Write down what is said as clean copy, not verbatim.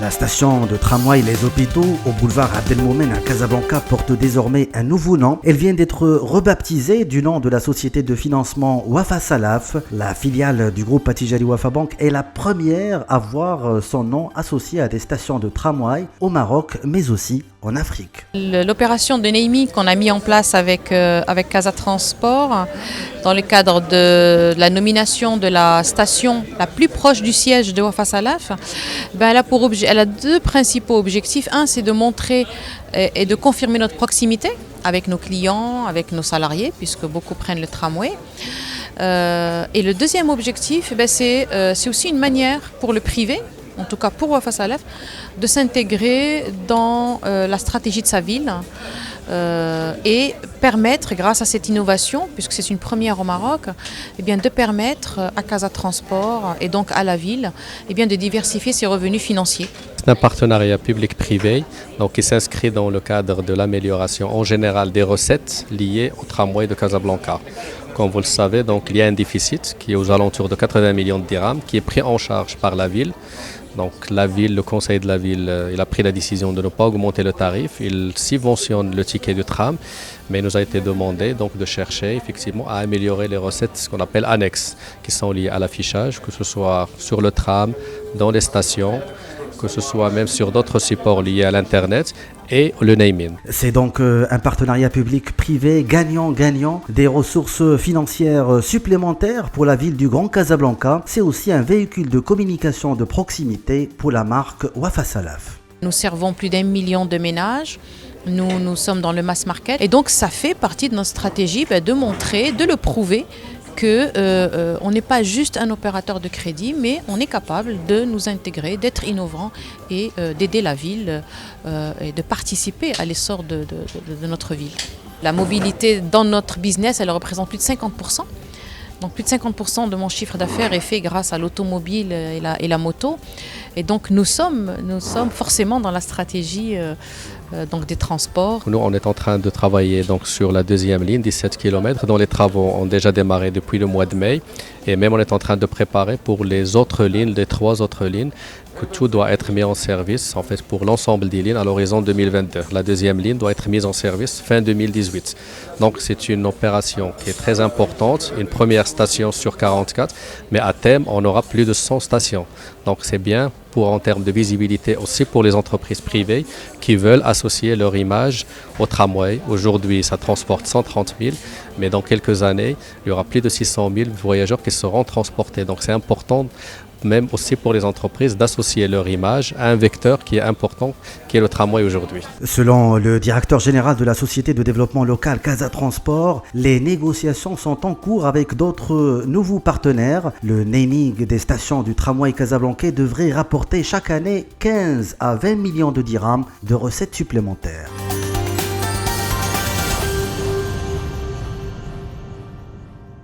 La station de tramway Les Hôpitaux au boulevard Abdelmoumen à Casablanca porte désormais un nouveau nom. Elle vient d'être rebaptisée du nom de la société de financement Wafa Salaf. La filiale du groupe Attijari Wafa Bank est la première à voir son nom associé à des stations de tramway au Maroc, mais aussi en Afrique. L'opération de naming qu'on a mis en place avec Casa Transport dans le cadre de la nomination de la station la plus proche du siège de Wafa Salaf, elle a deux principaux objectifs. Un, c'est de montrer et de confirmer notre proximité avec nos clients, avec nos salariés, puisque beaucoup prennent le tramway. Et le deuxième objectif, c'est aussi une manière pour le privé, en tout cas pour Wafa Salaf, de s'intégrer dans la stratégie de sa ville et permettre, grâce à cette innovation, puisque c'est une première au Maroc, de permettre à Casa Transport et donc à la ville de diversifier ses revenus financiers. C'est un partenariat public-privé qui s'inscrit dans le cadre de l'amélioration en général des recettes liées au tramway de Casablanca. Comme vous le savez, il y a un déficit qui est aux alentours de 80 millions de dirhams qui est pris en charge par la ville. Donc le conseil de la ville, il a pris la décision de ne pas augmenter le tarif. Il subventionne le ticket du tram, mais il nous a été demandé de chercher effectivement à améliorer les recettes, ce qu'on appelle annexes, qui sont liées à l'affichage, que ce soit sur le tram, dans les stations, que ce soit même sur d'autres supports liés à l'Internet et le naming. C'est donc un partenariat public-privé gagnant-gagnant, des ressources financières supplémentaires pour la ville du Grand Casablanca. C'est aussi un véhicule de communication de proximité pour la marque Wafa Salaf. Nous servons plus d'1 million de ménages. Nous sommes dans le mass market et donc ça fait partie de notre stratégie de montrer, de le prouver qu'on n'est pas juste un opérateur de crédit, mais on est capable de nous intégrer, d'être innovant et d'aider la ville et de participer à l'essor de notre ville. La mobilité dans notre business, elle représente plus de 50%. Donc plus de 50% de mon chiffre d'affaires est fait grâce à l'automobile et la moto. Et donc nous sommes forcément dans la stratégie des transports. Nous, on est en train de travailler sur la deuxième ligne, 17 km, dont les travaux ont déjà démarré depuis le mois de mai. Et même on est en train de préparer pour les autres lignes, les 3 autres lignes, que tout doit être mis en service pour l'ensemble des lignes à l'horizon 2022. La deuxième ligne doit être mise en service fin 2018. Donc c'est une opération qui est très importante, une première station sur 44, mais à terme on aura plus de 100 stations. Donc c'est bien en termes de visibilité aussi pour les entreprises privées qui veulent associer leur image au tramway. Aujourd'hui ça transporte 130 000, mais dans quelques années il y aura plus de 600 000 voyageurs qui seront transportés. Donc c'est important même aussi pour les entreprises d'associer leur image à un vecteur qui est important, qui est le tramway aujourd'hui. Selon le directeur général de la société de développement local Casa Transport, les négociations sont en cours avec d'autres nouveaux partenaires. Le naming des stations du tramway casablancais devrait rapporter chaque année 15 à 20 millions de dirhams de recettes supplémentaires.